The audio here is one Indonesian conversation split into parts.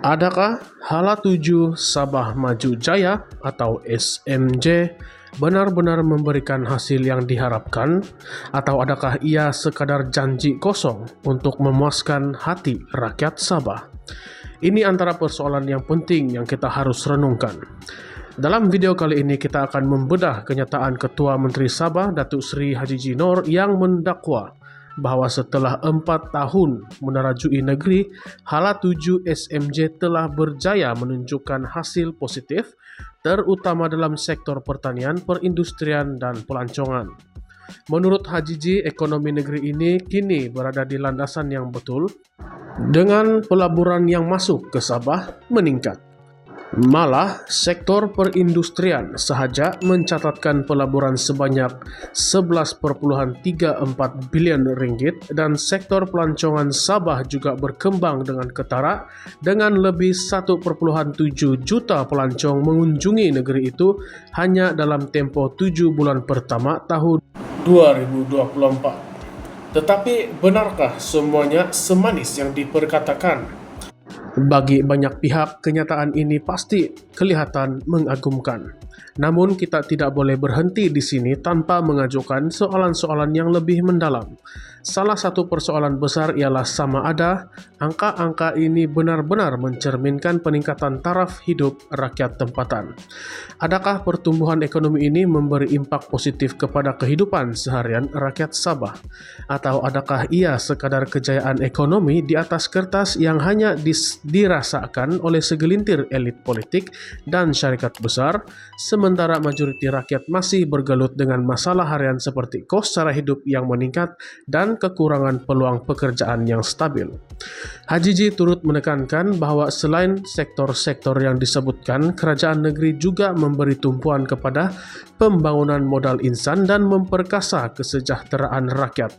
Adakah Hala 7 Sabah Maju Jaya atau SMJ benar-benar memberikan hasil yang diharapkan, atau adakah ia sekadar janji kosong untuk memuaskan hati rakyat Sabah? Ini antara persoalan yang penting yang kita harus renungkan. Dalam video kali ini kita akan membedah kenyataan Ketua Menteri Sabah Datuk Seri Haji G. Noor yang mendakwa bahwa setelah 4 tahun menerajui negeri, Hala 7 SMJ telah berjaya menunjukkan hasil positif, terutama dalam sektor pertanian, perindustrian, dan pelancongan. Menurut Haji G, ekonomi negeri ini kini berada di landasan yang betul, dengan pelaburan yang masuk ke Sabah meningkat. Malah, sektor perindustrian sahaja mencatatkan pelaburan sebanyak 11,34 bilion ringgit dan sektor pelancongan Sabah juga berkembang dengan ketara dengan lebih 1,7 juta pelancong mengunjungi negeri itu hanya dalam tempoh 7 bulan pertama tahun 2024. Tetapi benarkah semuanya semanis yang diperkatakan? Bagi banyak pihak, kenyataan ini pasti kelihatan mengagumkan. Namun kita tidak boleh berhenti di sini tanpa mengajukan soalan-soalan yang lebih mendalam. Salah satu persoalan besar ialah sama ada angka-angka ini benar-benar mencerminkan peningkatan taraf hidup rakyat tempatan. Adakah pertumbuhan ekonomi ini memberi impak positif kepada kehidupan seharian rakyat Sabah? Atau adakah ia sekadar kejayaan ekonomi di atas kertas yang hanya dirasakan oleh segelintir elit politik dan syarikat besar, sementara majoriti rakyat masih bergelut dengan masalah harian seperti kos cara hidup yang meningkat dan kekurangan peluang pekerjaan yang stabil? Haji G turut menekankan bahwa selain sektor-sektor yang disebutkan, kerajaan negeri juga memberi tumpuan kepada pembangunan modal insan dan memperkasa kesejahteraan rakyat.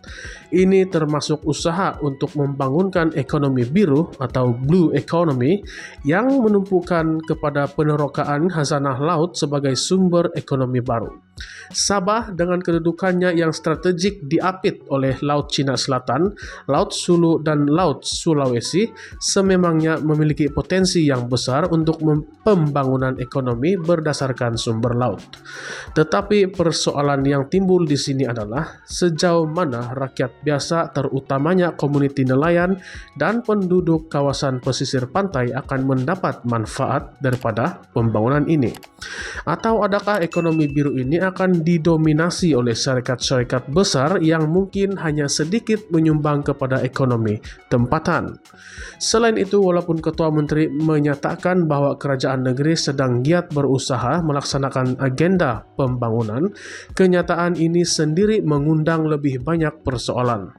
Ini termasuk usaha untuk membangunkan ekonomi biru atau blue economy yang menumpukan kepada penerokaan khazanah laut sebagai sumber ekonomi baru. Sabah dengan kedudukannya yang strategik diapit oleh Laut Cina Selatan, Laut Sulu, dan Laut Sulawesi sememangnya memiliki potensi yang besar untuk pembangunan ekonomi berdasarkan sumber laut. Tetapi persoalan yang timbul di sini adalah sejauh mana rakyat biasa, terutamanya komuniti nelayan dan penduduk kawasan pesisir pantai akan mendapat manfaat daripada pembangunan ini. Atau adakah ekonomi biru ini akan didominasi oleh syarikat-syarikat besar yang mungkin hanya sedikit menyumbang kepada ekonomi tempatan? Selain itu, walaupun Ketua Menteri menyatakan bahwa kerajaan negeri sedang giat berusaha melaksanakan agenda pembangunan, kenyataan ini sendiri mengundang lebih banyak persoalan.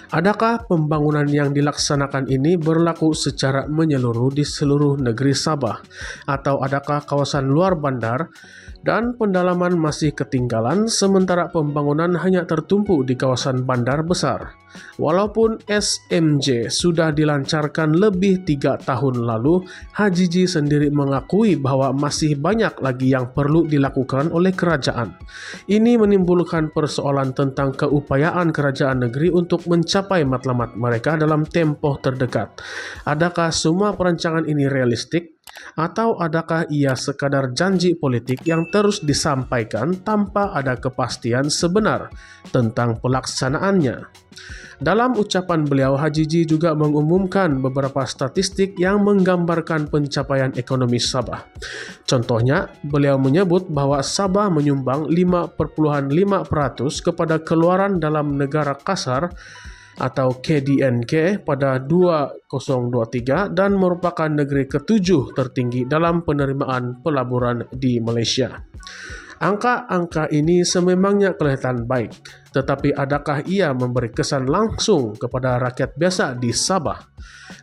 Adakah pembangunan yang dilaksanakan ini berlaku secara menyeluruh di seluruh negeri Sabah? Atau adakah kawasan luar bandar dan pendalaman masih ketinggalan sementara pembangunan hanya tertumpu di kawasan bandar besar? Walaupun SMJ sudah dilancarkan lebih 3 tahun lalu, Haji G sendiri mengakui bahwa masih banyak lagi yang perlu dilakukan oleh kerajaan. Ini menimbulkan persoalan tentang keupayaan kerajaan negeri untuk mencapai matlamat mereka dalam tempoh terdekat. Adakah semua perancangan ini realistik? Atau adakah ia sekadar janji politik yang terus disampaikan tanpa ada kepastian sebenar tentang pelaksanaannya? Dalam ucapan beliau, Haji G juga mengumumkan beberapa statistik yang menggambarkan pencapaian ekonomi Sabah. Contohnya, beliau menyebut bahwa Sabah menyumbang 5,5% kepada keluaran dalam negara kasar atau KDNK pada 2023 dan merupakan negeri ke-7 tertinggi dalam penerimaan pelaburan di Malaysia. Angka-angka ini sememangnya kelihatan baik, tetapi adakah ia memberi kesan langsung kepada rakyat biasa di Sabah?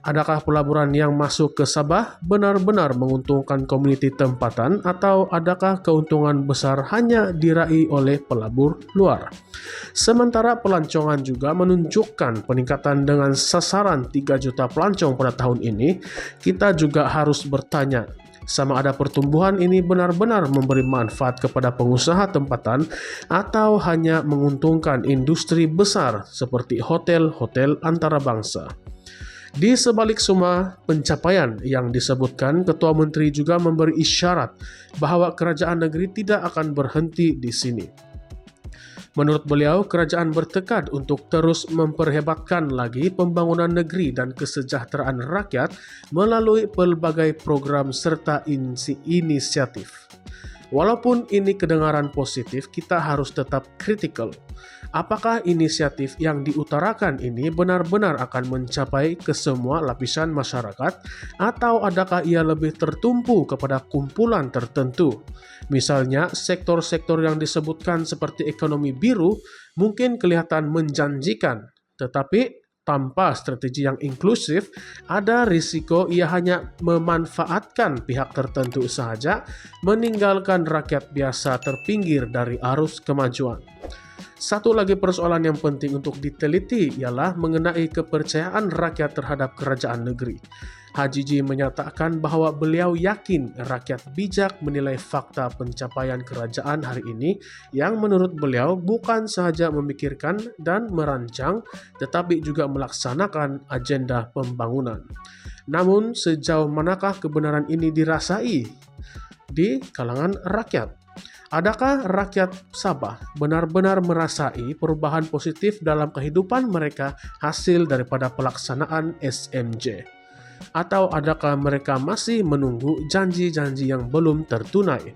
Adakah pelaburan yang masuk ke Sabah benar-benar menguntungkan komuniti tempatan, atau adakah keuntungan besar hanya diraih oleh pelabur luar? Sementara pelancongan juga menunjukkan peningkatan dengan sasaran 3 juta pelancong pada tahun ini, kita juga harus bertanya, sama ada pertumbuhan ini benar-benar memberi manfaat kepada pengusaha tempatan atau hanya menguntungkan industri besar seperti hotel-hotel antarabangsa. Di sebalik semua pencapaian yang disebutkan, Ketua Menteri juga memberi isyarat bahwa kerajaan negeri tidak akan berhenti di sini. Menurut beliau, kerajaan bertekad untuk terus memperhebatkan lagi pembangunan negeri dan kesejahteraan rakyat melalui pelbagai program serta inisiatif. Walaupun ini kedengaran positif, kita harus tetap kritikal. Apakah inisiatif yang diutarakan ini benar-benar akan mencapai ke semua lapisan masyarakat, atau adakah ia lebih tertumpu kepada kumpulan tertentu? Misalnya, sektor-sektor yang disebutkan seperti ekonomi biru mungkin kelihatan menjanjikan, tetapi tanpa strategi yang inklusif, ada risiko ia hanya memanfaatkan pihak tertentu saja, meninggalkan rakyat biasa terpinggir dari arus kemajuan. Satu lagi persoalan yang penting untuk diteliti ialah mengenai kepercayaan rakyat terhadap kerajaan negeri. Hajiji menyatakan bahwa beliau yakin rakyat bijak menilai fakta pencapaian kerajaan hari ini yang menurut beliau bukan sahaja memikirkan dan merancang tetapi juga melaksanakan agenda pembangunan. Namun sejauh manakah kebenaran ini dirasai di kalangan rakyat? Adakah rakyat Sabah benar-benar merasai perubahan positif dalam kehidupan mereka hasil daripada pelaksanaan SMJ? Atau adakah mereka masih menunggu janji-janji yang belum tertunai?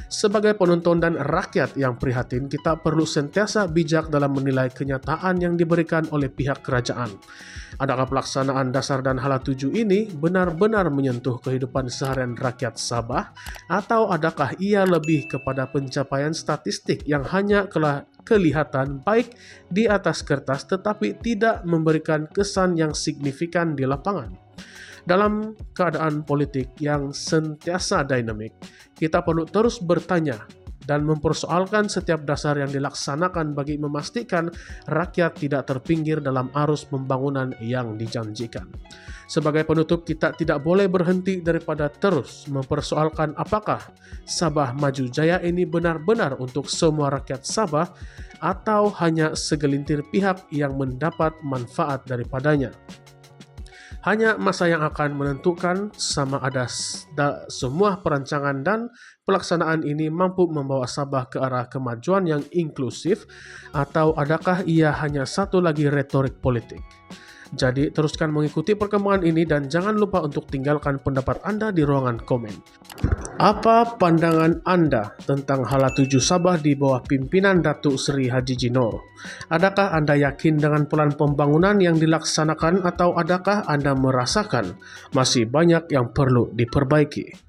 Sebagai penonton dan rakyat yang prihatin, kita perlu sentiasa bijak dalam menilai kenyataan yang diberikan oleh pihak kerajaan. Adakah pelaksanaan dasar dan hala tuju ini benar-benar menyentuh kehidupan seharian rakyat Sabah, atau adakah ia lebih kepada pencapaian statistik yang hanya kelihatan baik di atas kertas tetapi tidak memberikan kesan yang signifikan di lapangan? Dalam keadaan politik yang sentiasa dinamik, kita perlu terus bertanya dan mempersoalkan setiap dasar yang dilaksanakan bagi memastikan rakyat tidak terpinggir dalam arus pembangunan yang dijanjikan. Sebagai penutup, kita tidak boleh berhenti daripada terus mempersoalkan apakah Sabah Maju Jaya ini benar-benar untuk semua rakyat Sabah atau hanya segelintir pihak yang mendapat manfaat daripadanya. Hanya masa yang akan menentukan sama ada semua perancangan dan pelaksanaan ini mampu membawa Sabah ke arah kemajuan yang inklusif, atau adakah ia hanya satu lagi retorik politik. Jadi teruskan mengikuti perkembangan ini dan jangan lupa untuk tinggalkan pendapat Anda di ruangan komen. Apa pandangan Anda tentang hala tuju Sabah di bawah pimpinan Datuk Seri Hajiji Noor? Adakah Anda yakin dengan plan pembangunan yang dilaksanakan, atau adakah Anda merasakan masih banyak yang perlu diperbaiki?